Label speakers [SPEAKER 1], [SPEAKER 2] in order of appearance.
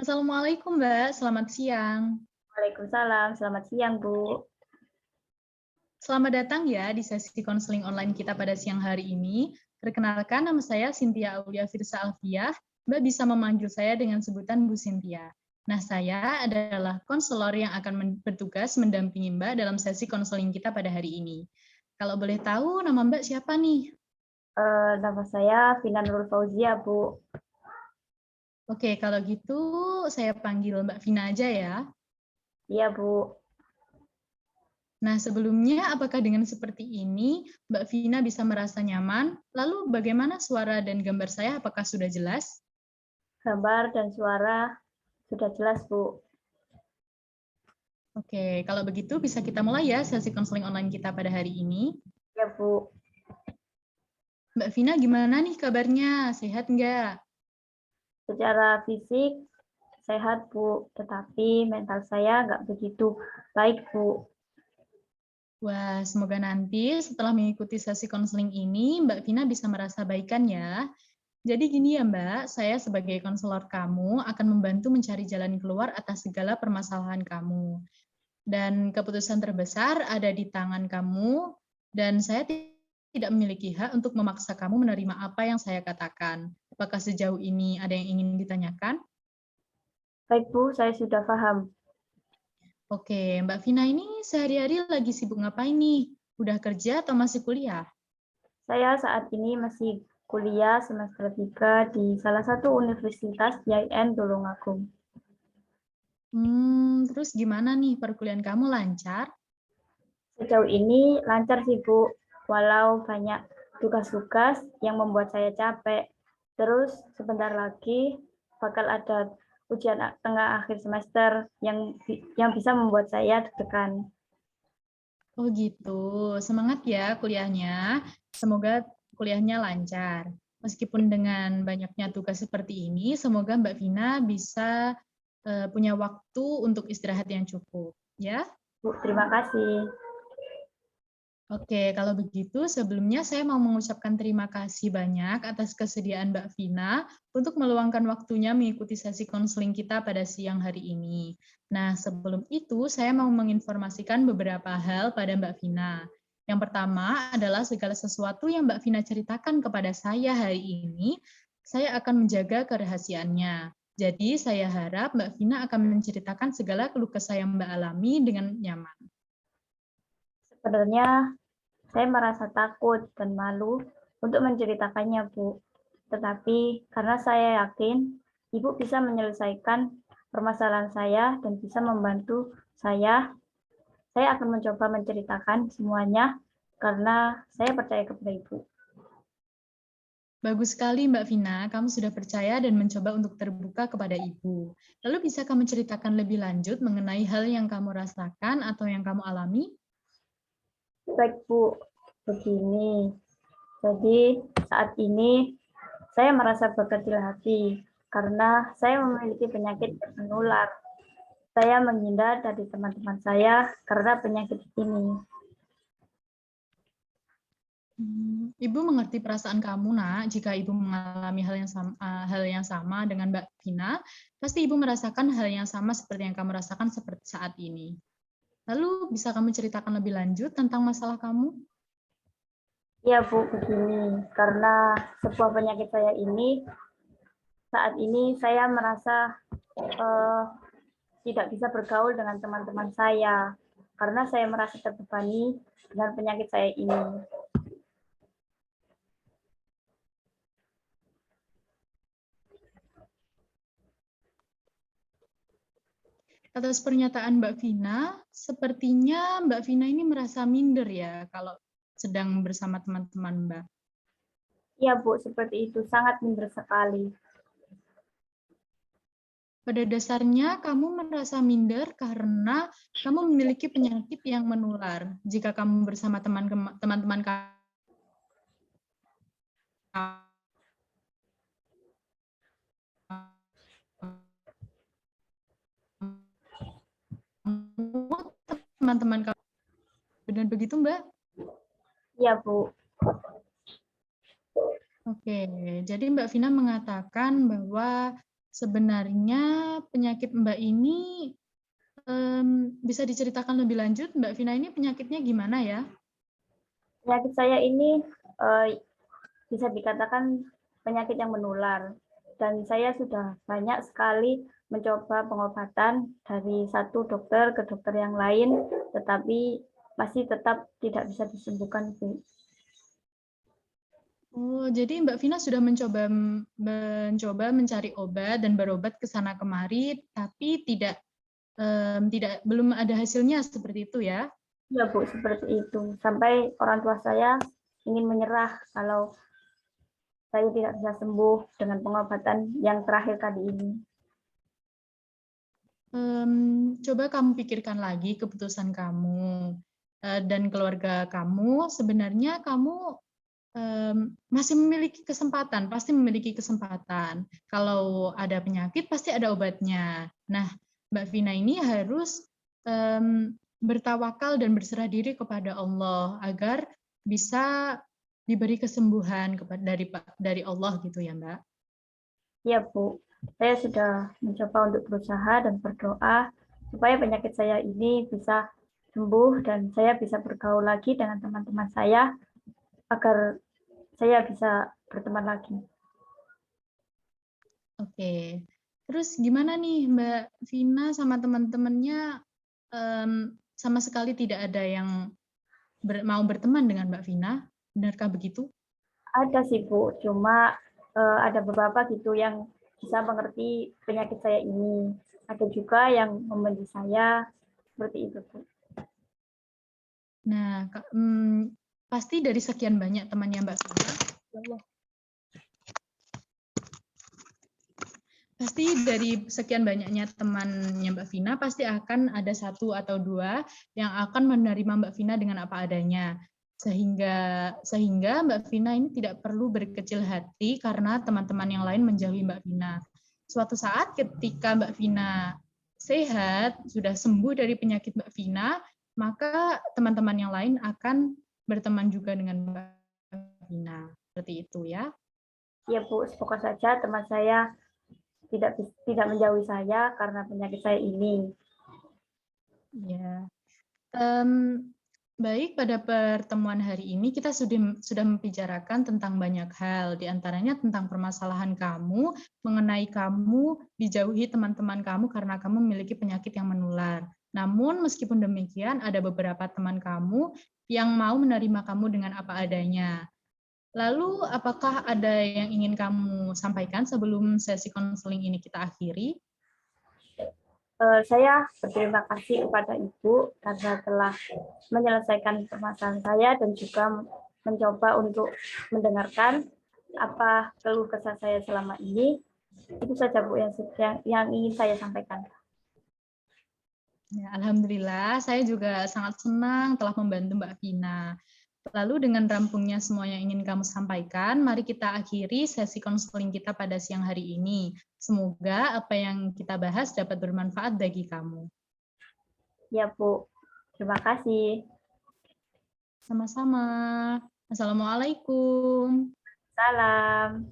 [SPEAKER 1] Assalamualaikum Mbak, selamat siang.
[SPEAKER 2] Waalaikumsalam, selamat siang, Bu.
[SPEAKER 1] Selamat datang ya di sesi konseling online kita pada siang hari ini. Perkenalkan, nama saya Cynthia Aulia Firsa Alfiah. Mbak bisa memanggil saya dengan sebutan Bu Cynthia. Nah, saya adalah konselor yang akan bertugas mendampingi Mbak dalam sesi konseling kita pada hari ini. Kalau boleh tahu, nama Mbak siapa nih?
[SPEAKER 2] Nama saya Vina Nurul Fauzia, Bu.
[SPEAKER 1] Oke, kalau gitu saya panggil Mbak Vina aja ya.
[SPEAKER 2] Iya, Bu.
[SPEAKER 1] Nah, sebelumnya apakah dengan seperti ini Mbak Vina bisa merasa nyaman? Lalu bagaimana suara dan gambar saya? Apakah sudah jelas?
[SPEAKER 2] Gambar dan suara sudah jelas, Bu.
[SPEAKER 1] Oke, kalau begitu bisa kita mulai ya sesi konseling online kita pada hari ini.
[SPEAKER 2] Ya, Bu.
[SPEAKER 1] Mbak Vina gimana nih kabarnya? Sehat nggak?
[SPEAKER 2] Secara fisik sehat, Bu. Tetapi mental saya nggak begitu baik, Bu.
[SPEAKER 1] Wah, semoga nanti setelah mengikuti sesi konseling ini, Mbak Vina bisa merasa baikan ya. Jadi gini ya Mbak, saya sebagai konselor kamu akan membantu mencari jalan keluar atas segala permasalahan kamu. Dan keputusan terbesar ada di tangan kamu, dan saya tidak memiliki hak untuk memaksa kamu menerima apa yang saya katakan. Apakah sejauh ini ada yang ingin ditanyakan?
[SPEAKER 2] Baik, Bu, saya sudah paham.
[SPEAKER 1] Oke, Mbak Vina ini sehari-hari lagi sibuk ngapain nih? Udah kerja atau masih kuliah?
[SPEAKER 2] Saya saat ini masih kuliah semester 3 di salah satu universitas di IAIN Tulungagung.
[SPEAKER 1] Terus gimana nih perkuliahan kamu lancar?
[SPEAKER 2] Sejauh ini lancar sih, Bu. Walau banyak tugas-tugas yang membuat saya capek. Terus sebentar lagi bakal ada ujian tengah akhir semester yang bisa membuat saya deg-degan.
[SPEAKER 1] Oh gitu, semangat ya kuliahnya. Semoga kuliahnya lancar. Meskipun dengan banyaknya tugas seperti ini, semoga Mbak Vina bisa punya waktu untuk istirahat yang cukup. Ya,
[SPEAKER 2] Bu, terima kasih.
[SPEAKER 1] oke. Kalau begitu, sebelumnya saya mau mengucapkan terima kasih banyak atas kesediaan Mbak Vina untuk meluangkan waktunya mengikuti sesi konseling kita pada siang hari ini. Nah, sebelum itu, saya mau menginformasikan beberapa hal pada Mbak Vina. Yang pertama adalah segala sesuatu yang Mbak Vina ceritakan kepada saya hari ini, saya akan menjaga kerahasiaannya. Jadi, saya harap Mbak Vina akan menceritakan segala keluh kesah yang Mbak alami dengan nyaman.
[SPEAKER 2] Sebenarnya saya merasa takut dan malu untuk menceritakannya, Bu. Tetapi karena saya yakin Ibu bisa menyelesaikan permasalahan saya dan bisa membantu saya akan mencoba menceritakan semuanya karena saya percaya kepada Ibu.
[SPEAKER 1] Bagus sekali Mbak Vina, kamu sudah percaya dan mencoba untuk terbuka kepada Ibu. Lalu bisa kamu ceritakan lebih lanjut mengenai hal yang kamu rasakan atau yang kamu alami?
[SPEAKER 2] Baik, Bu. Begini, jadi saat ini saya merasa berkecil hati karena saya memiliki penyakit menular. Saya menghindar dari teman-teman saya karena penyakit ini.
[SPEAKER 1] Ibu mengerti perasaan kamu, Nak. Jika Ibu mengalami hal yang sama dengan Mbak Vina, pasti Ibu merasakan hal yang sama seperti yang kamu rasakan seperti saat ini. Lalu bisa kamu ceritakan lebih lanjut tentang masalah kamu?
[SPEAKER 2] Ya, Bu, begini. Karena sebuah penyakit saya ini, saat ini saya merasa uh, tidak bisa bergaul dengan teman-teman saya karena saya merasa terbebani dengan penyakit saya ini.
[SPEAKER 1] Atas pernyataan Mbak Vina, sepertinya Mbak Vina ini merasa minder ya kalau sedang bersama teman-teman Mbak.
[SPEAKER 2] Iya, Bu, seperti itu. Sangat minder sekali.
[SPEAKER 1] Pada dasarnya kamu merasa minder karena kamu memiliki penyakit yang menular. Jika kamu bersama teman-teman kamu teman-teman kamu, benar begitu Mbak?
[SPEAKER 2] Iya, Bu.
[SPEAKER 1] Oke, jadi Mbak Vina mengatakan bahwa Sebenarnya penyakit Mbak ini bisa diceritakan lebih lanjut, Mbak Vina ini penyakitnya gimana ya?
[SPEAKER 2] Penyakit saya ini bisa dikatakan penyakit yang menular. Dan saya sudah banyak sekali mencoba pengobatan dari satu dokter ke dokter yang lain, tetapi masih tetap tidak bisa disembuhkan, Bu.
[SPEAKER 1] Oh, jadi Mbak Vina sudah mencoba mencari obat dan berobat ke sana kemari, tapi belum ada hasilnya seperti itu ya?
[SPEAKER 2] Ya, Bu, seperti itu. Sampai orang tua saya ingin menyerah kalau saya tidak bisa sembuh dengan pengobatan yang terakhir kali ini.
[SPEAKER 1] Coba kamu pikirkan lagi keputusan kamu dan keluarga kamu. Sebenarnya kamu masih memiliki kesempatan, pasti memiliki kesempatan. Kalau ada penyakit, pasti ada obatnya. Nah, Mbak Vina ini harus bertawakal dan berserah diri kepada Allah agar bisa diberi kesembuhan dari Allah gitu ya, Mbak.
[SPEAKER 2] Ya, Bu. Saya sudah mencoba untuk berusaha dan berdoa supaya penyakit saya ini bisa sembuh dan saya bisa bergaul lagi dengan teman-teman saya agar saya bisa berteman lagi.
[SPEAKER 1] Oke. Terus gimana nih Mbak Vina sama teman-temannya sama sekali tidak ada yang mau berteman dengan Mbak Vina? Benarkah begitu?
[SPEAKER 2] Ada sih, Bu, cuma ada beberapa gitu yang bisa mengerti penyakit saya ini. Ada juga yang membenci saya, seperti itu, Bu.
[SPEAKER 1] Nah, pasti dari sekian banyak temannya Mbak Vina, ya Allah. Pasti dari sekian banyaknya temannya Mbak Vina, pasti akan ada satu atau dua yang akan menerima Mbak Vina dengan apa adanya. Sehingga Mbak Vina ini tidak perlu berkecil hati karena teman-teman yang lain menjauhi Mbak Vina. Suatu saat ketika Mbak Vina sehat, sudah sembuh dari penyakit Mbak Vina, maka teman-teman yang lain akan berteman juga dengan Mbak Vina. Seperti itu ya.
[SPEAKER 2] Ya, Bu, semoga saja teman saya tidak menjauhi saya karena penyakit saya ini.
[SPEAKER 1] Ya. Baik, pada pertemuan hari ini kita sudah membicarakan tentang banyak hal, di antaranya tentang permasalahan kamu, mengenai kamu dijauhi teman-teman kamu karena kamu memiliki penyakit yang menular. Namun meskipun demikian, ada beberapa teman kamu yang mau menerima kamu dengan apa adanya. Lalu, apakah ada yang ingin kamu sampaikan sebelum sesi konseling ini kita akhiri?
[SPEAKER 2] Saya berterima kasih kepada Ibu karena telah menyelesaikan permasalahan saya dan juga mencoba untuk mendengarkan apa keluh kesah saya selama ini. Itu saja, Bu, yang ingin saya sampaikan.
[SPEAKER 1] Ya, alhamdulillah, saya juga sangat senang telah membantu Mbak Vina. Lalu dengan rampungnya semua yang ingin kamu sampaikan, mari kita akhiri sesi konseling kita pada siang hari ini. Semoga apa yang kita bahas dapat bermanfaat bagi kamu.
[SPEAKER 2] Ya, Bu. Terima kasih.
[SPEAKER 1] Sama-sama. Assalamualaikum.
[SPEAKER 2] Salam.